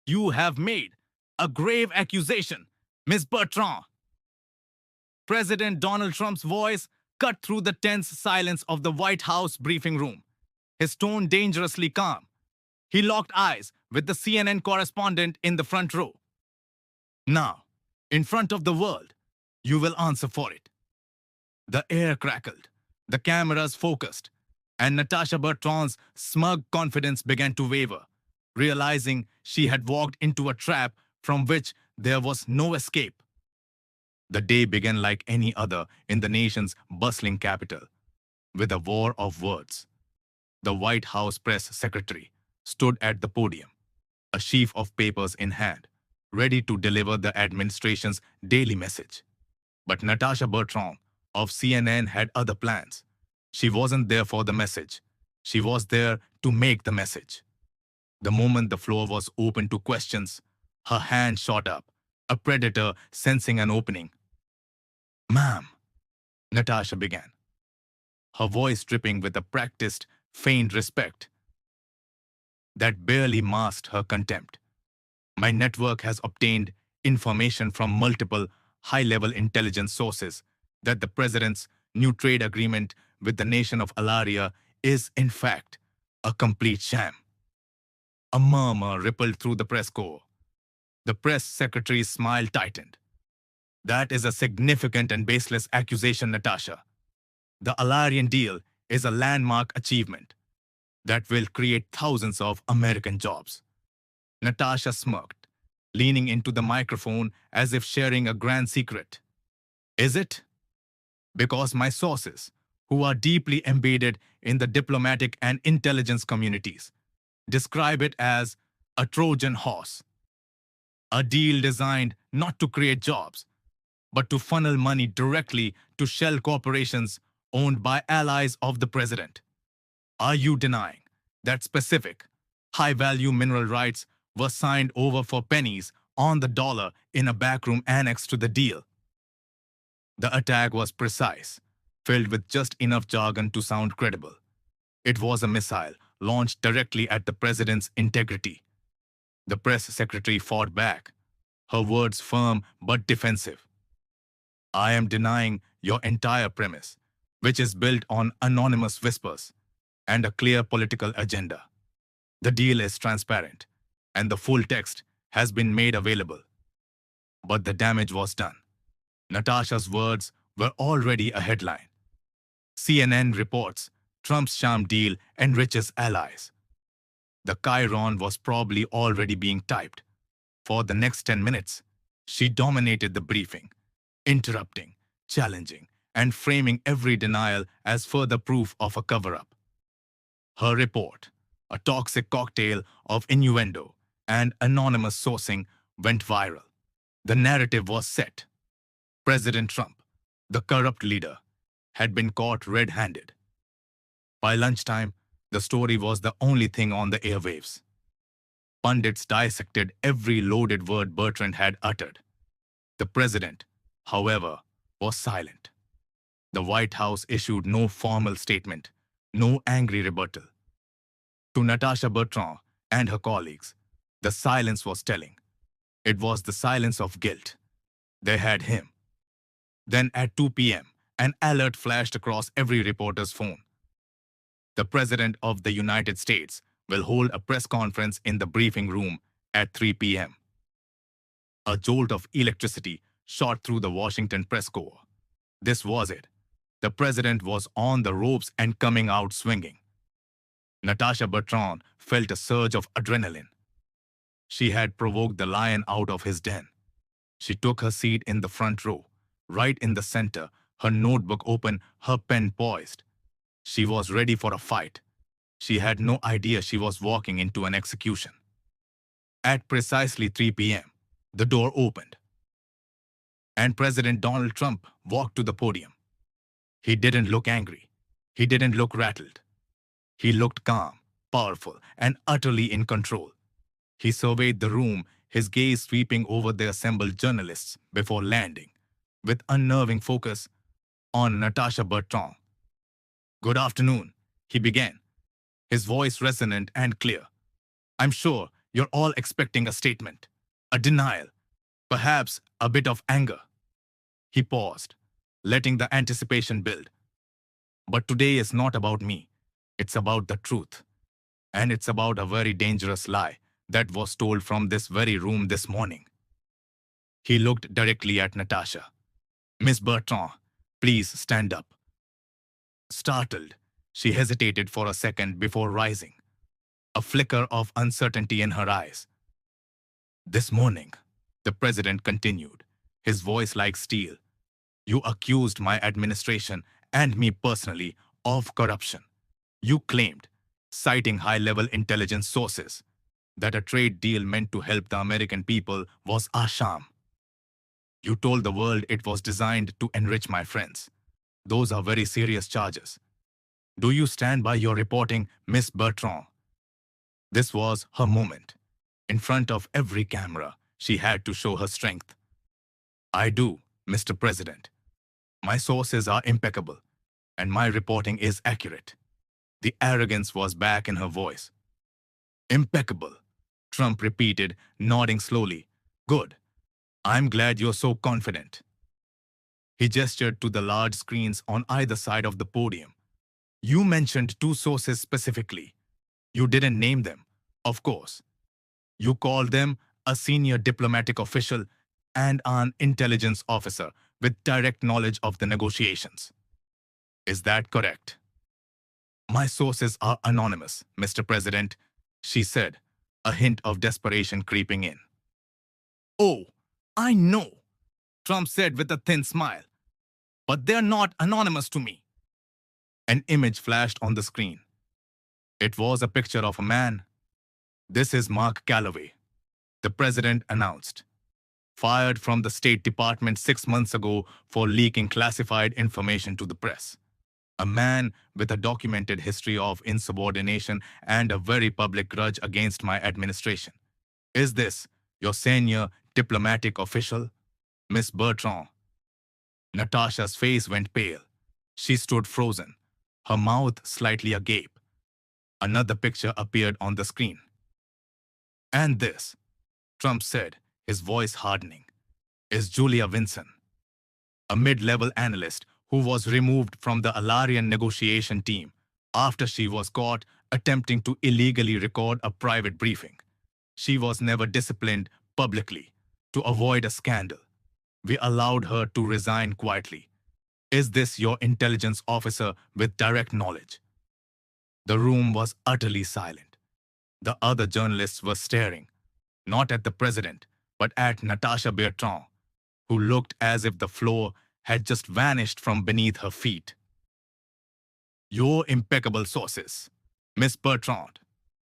You have made a grave accusation, Miss Bertrand. President Donald Trump's voice cut through the tense silence of the White House briefing room, his tone dangerously calm. He locked eyes with the CNN correspondent in the front row. Now, in front of the world, you will answer for it. The air crackled, the cameras focused, and Natasha Bertrand's smug confidence began to waver, realizing she had walked into a trap from which there was no escape. The day began like any other in the nation's bustling capital, with a war of words. The White House press secretary stood at the podium, a sheaf of papers in hand, ready to deliver the administration's daily message. But Natasha Bertrand of CNN had other plans. She wasn't there for the message. She was there to make the message. The moment the floor was open to questions, her hand shot up, a predator sensing an opening. Ma'am, Natasha began, her voice dripping with a practiced, feigned respect that barely masked her contempt. My network has obtained information from multiple high-level intelligence sources that the president's new trade agreement with the nation of Alaria is, in fact, a complete sham. A murmur rippled through the press corps. The press secretary's smile tightened. That is a significant and baseless accusation, Natasha. The Alarian deal is a landmark achievement that will create thousands of American jobs. Natasha smirked, leaning into the microphone as if sharing a grand secret. Is it? Because my sources, who are deeply embedded in the diplomatic and intelligence communities, describe it as a Trojan horse. A deal designed not to create jobs, but to funnel money directly to shell corporations owned by allies of the president. Are you denying that specific, high-value mineral rights were signed over for pennies on the dollar in a backroom annex to the deal? The attack was precise, filled with just enough jargon to sound credible. It was a missile launched directly at the president's integrity. The press secretary fought back, her words firm but defensive. I am denying your entire premise, which is built on anonymous whispers and a clear political agenda. The deal is transparent, and the full text has been made available. But the damage was done. Natasha's words were already a headline. CNN reports Trump's sham deal enriches allies. The chyron was probably already being typed. For the next 10 minutes, she dominated the briefing, interrupting, challenging, and framing every denial as further proof of a cover-up. Her report, a toxic cocktail of innuendo and anonymous sourcing, went viral. The narrative was set. President Trump, the corrupt leader, had been caught red-handed. By lunchtime, the story was the only thing on the airwaves. Pundits dissected every loaded word Bertrand had uttered. The president, however, was silent. The White House issued no formal statement, no angry rebuttal. To Natasha Bertrand and her colleagues, the silence was telling. It was the silence of guilt. They had him. Then at 2 p.m., an alert flashed across every reporter's phone. The President of the United States will hold a press conference in the briefing room at 3 p.m. A jolt of electricity shot through the Washington press corps. This was it. The president was on the ropes and coming out swinging. Natasha Bertrand felt a surge of adrenaline. She had provoked the lion out of his den. She took her seat in the front row, right in the center, her notebook open, her pen poised. She was ready for a fight. She had no idea she was walking into an execution. At precisely 3 p.m., the door opened, and President Donald Trump walked to the podium. He didn't look angry. He didn't look rattled. He looked calm, powerful, and utterly in control. He surveyed the room, his gaze sweeping over the assembled journalists before landing, with unnerving focus, on Natasha Bertrand. Good afternoon, he began, his voice resonant and clear. I'm sure You're all expecting a statement, a denial, perhaps a bit of anger. He paused, letting the anticipation build. But today is not about me. It's about the truth. And it's about a very dangerous lie that was told from this very room this morning. He looked directly at Natasha. Miss Bertrand, please stand up. Startled, she hesitated for a second before rising, a flicker of uncertainty in her eyes. This morning, the president continued, his voice like steel. You accused my administration and me personally of corruption. You claimed, citing high-level intelligence sources, that a trade deal meant to help the American people was a sham. You told the world it was designed to enrich my friends. Those are very serious charges. Do you stand by your reporting, Miss Bertrand? This was her moment. In front of every camera, she had to show her strength. I do, Mr. President. My sources are impeccable, and my reporting is accurate. The arrogance was back in her voice. Impeccable, Trump repeated, nodding slowly. Good. I'm glad you're so confident. He gestured to the large screens on either side of the podium. You mentioned two sources specifically. You didn't name them, of course. You called them a senior diplomatic official and an intelligence officer with direct knowledge of the negotiations. Is that correct? My sources are anonymous, Mr. President, she said, a hint of desperation creeping in. Oh, I know, Trump said with a thin smile. But they're not anonymous to me. An image flashed on the screen. It was a picture of a man. This is Mark Galloway, the president announced, fired from the State Department 6 months ago for leaking classified information to the press. A man with a documented history of insubordination and a very public grudge against my administration. Is this your senior diplomatic official, Miss Bertrand? Natasha's face went pale. She stood frozen, her mouth slightly agape. Another picture appeared on the screen. And this, Trump said, his voice hardening, is Julia Vinson, a mid-level analyst who was removed from the Alarian negotiation team after she was caught attempting to illegally record a private briefing. She was never disciplined publicly to avoid a scandal. We allowed her to resign quietly. Is this your intelligence officer with direct knowledge? The room was utterly silent. The other journalists were staring, not at the president, but at Natasha Bertrand, who looked as if the floor had just vanished from beneath her feet. Your impeccable sources, Miss Bertrand,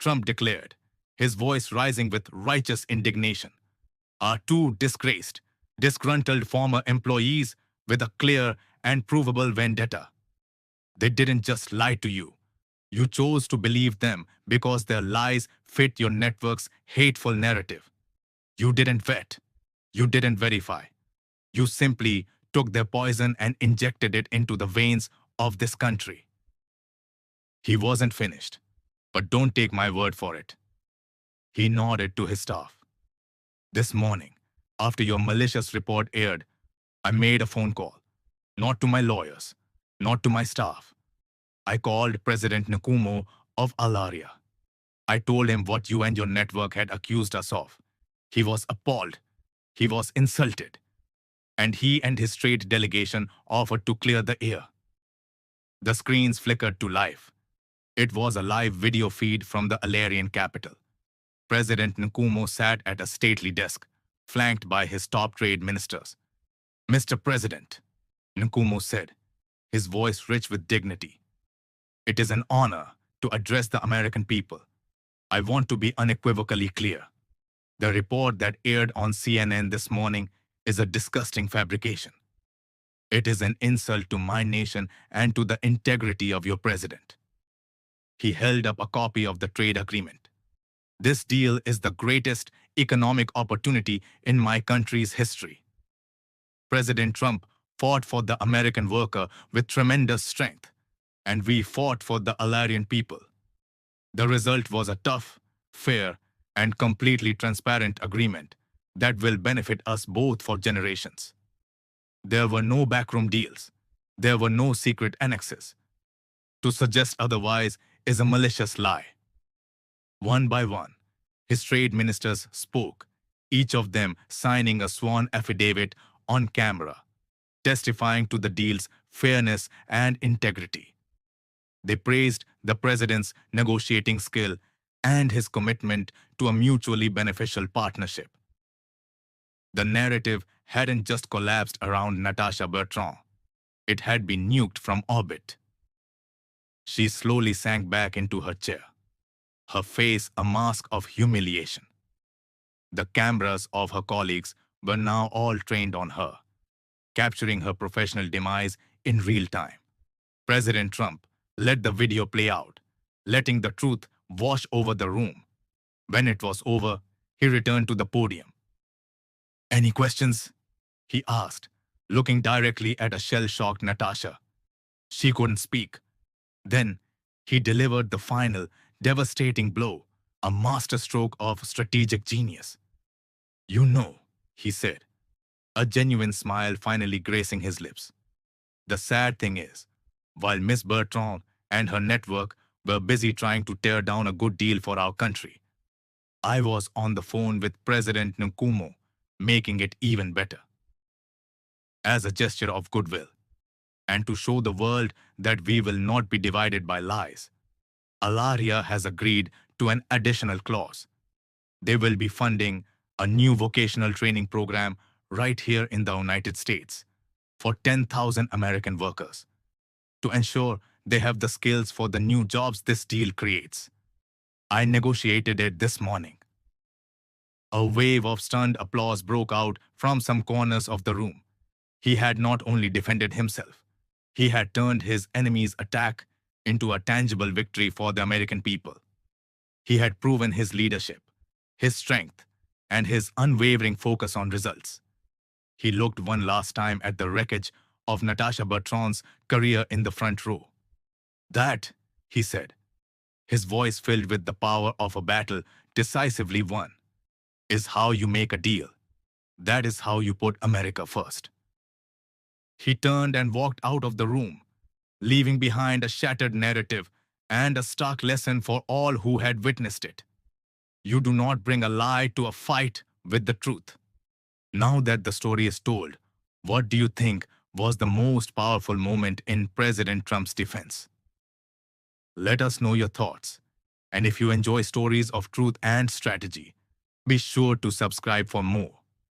Trump declared, his voice rising with righteous indignation, are two disgruntled former employees with a clear and provable vendetta. They didn't just lie to you. You chose to believe them because their lies fit your network's hateful narrative. You didn't vet. You didn't verify. You simply took their poison and injected it into the veins of this country. He wasn't finished, but don't take my word for it. He nodded to his staff. This morning, after your malicious report aired, I made a phone call. Not to my lawyers, not to my staff. I called President Nkumo of Alaria. I told him what you and your network had accused us of. He was appalled. He was insulted. And he and his trade delegation offered to clear the air. The screens flickered to life. It was a live video feed from the Alarian capital. President Nkumo sat at a stately desk, flanked by his top trade ministers. Mr. President, Nkumo said, his voice rich with dignity. It is an honor to address the American people. I want to be unequivocally clear. The report that aired on CNN this morning is a disgusting fabrication. It is an insult to my nation and to the integrity of your president. He held up a copy of the trade agreement. This deal is the greatest economic opportunity in my country's history. President Trump fought for the American worker with tremendous strength, and we fought for the Alarian people. The result was a tough, fair, and completely transparent agreement that will benefit us both for generations. There were no backroom deals. There were no secret annexes. To suggest otherwise is a malicious lie. One by one, his trade ministers spoke, each of them signing a sworn affidavit on camera, testifying to the deal's fairness and integrity. They praised the president's negotiating skill and his commitment to a mutually beneficial partnership. The narrative hadn't just collapsed around Natasha Bertrand. It had been nuked from orbit. She slowly sank back into her chair, her face a mask of humiliation. The cameras of her colleagues were now all trained on her, capturing her professional demise in real time. President Trump let the video play out, letting the truth wash over the room. When it was over, he returned to the podium. "Any questions?" he asked, looking directly at a shell-shocked Natasha. She couldn't speak. Then he delivered the final, devastating blow, a masterstroke of strategic genius. "You know," he said, a genuine smile finally gracing his lips. "The sad thing is, while Miss Bertrand and her network were busy trying to tear down a good deal for our country, I was on the phone with President Nkumo, making it even better. As a gesture of goodwill, and to show the world that we will not be divided by lies, Alaria has agreed to an additional clause. They will be funding a new vocational training program right here in the United States for 10,000 American workers to ensure they have the skills for the new jobs this deal creates. I negotiated it this morning." A wave of stunned applause broke out from some corners of the room. He had not only defended himself, he had turned his enemy's attack into a tangible victory for the American people. He had proven his leadership, his strength, and his unwavering focus on results. He looked one last time at the wreckage of Natasha Bertrand's career in the front row. "That," he said, his voice filled with the power of a battle decisively won, "is how you make a deal. That is how you put America first." He turned and walked out of the room, leaving behind a shattered narrative and a stark lesson for all who had witnessed it. You do not bring a lie to a fight with the truth. Now that the story is told, what do you think was the most powerful moment in President Trump's defense? Let us know your thoughts. And if you enjoy stories of truth and strategy, be sure to subscribe for more.